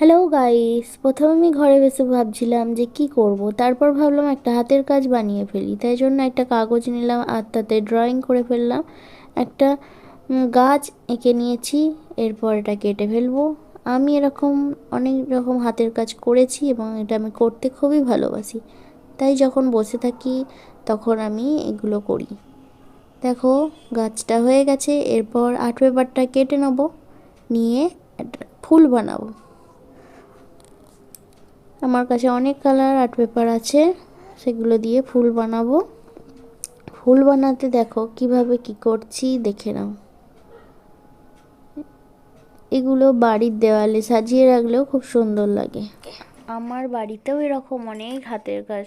Hello guys, প্রথমে আমি ঘরে বসে ভাবছিলাম যে কি করব। তারপর ভাবলাম একটা হাতের কাজ বানিয়ে ফেলি। তাই জন্য একটা কাগজ নিলাম আর তাতে ড্রয়িং করে ফেললাম। একটা গাছ এঁকে নিয়েছি। এরপর এটা কেটে ফেলবো। আমি এরকম অনেক রকম হাতের কাজ করেছি এবং এটা আমি করতে খুবই ভালোবাসি। তাই যখন বসে থাকি তখন আমি এগুলো করি। দেখো, গাছটা হয়ে গেছে। এরপর আর্ট পেপারটা কেটে নেব, নিয়ে একটা ফুল বানাবো। আমার কাছে অনেক কালার আর্ট পেপার আছে, সেগুলো দিয়ে ফুল বানাবো। ফুল বানাতে দেখো কিভাবে কি করছি, দেখে নাও। এগুলো বাড়ির দেওয়ালে সাজিয়ে রাখলেও খুব সুন্দর লাগে। আমার বাড়িতেও এরকম অনেক হাতের কাজ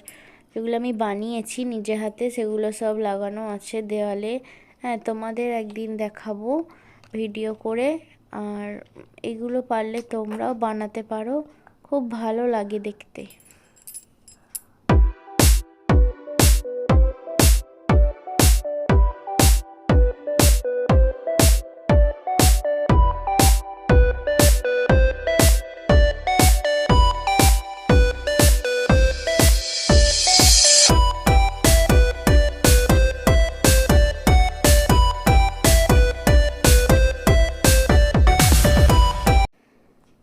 যেগুলো আমি বানিয়েছি নিজে হাতে, সেগুলো সব লাগানো আছে দেওয়ালে। হ্যাঁ, তোমাদের একদিন দেখাবো ভিডিও করে। আর এগুলো পারলে তোমরাও বানাতে পারো, খুব ভালো লাগে দেখতে।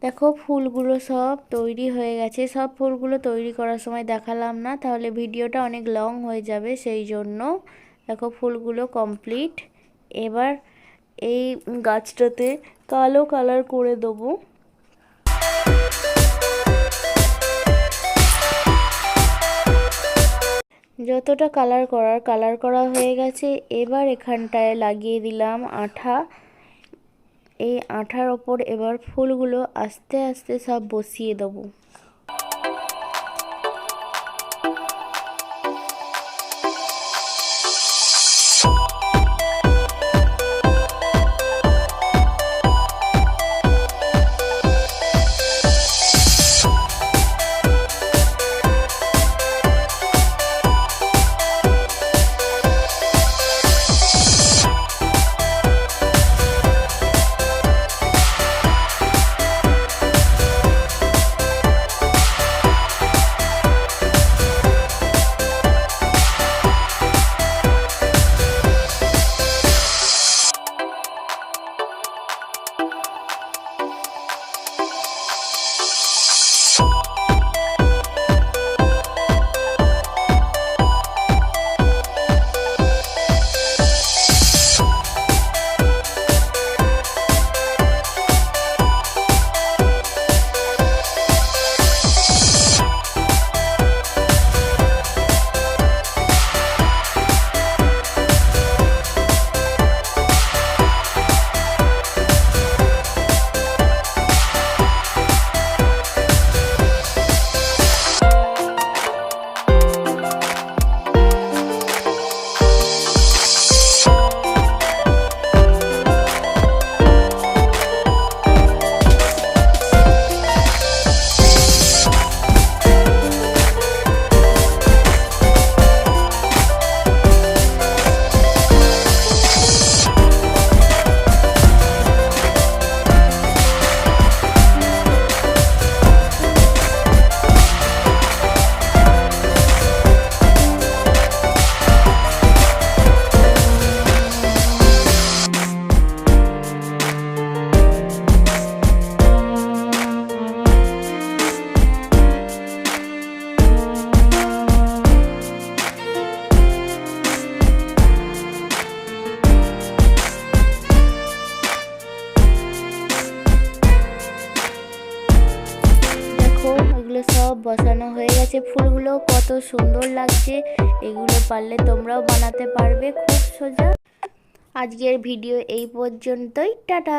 দেখো, ফুলগুলো সব তৈরি হয়ে গেছে। সব ফুলগুলো তৈরি করার সময় দেখালাম না, তাহলে ভিডিওটা অনেক লং হয়ে যাবে, সেই জন্য। দেখো, ফুলগুলো কমপ্লিট। এবার এই গাছটাতে কালো কালার করে দেবো। যতটা কালার করা হয়ে গেছে। এবার এখানটায় লাগিয়ে দিলাম আঠা। এই আঠার ওপর এবার ফুলগুলো আস্তে আস্তে সব বসিয়ে দেবো। সব বসানো হয়ে গেছে। ফুলগুলো কত সুন্দর লাগছে। এগুলো পারলে তোমরাও বানাতে পারবে, খুব সোজা। আজকের ভিডিও এই পর্যন্তই। টাটা।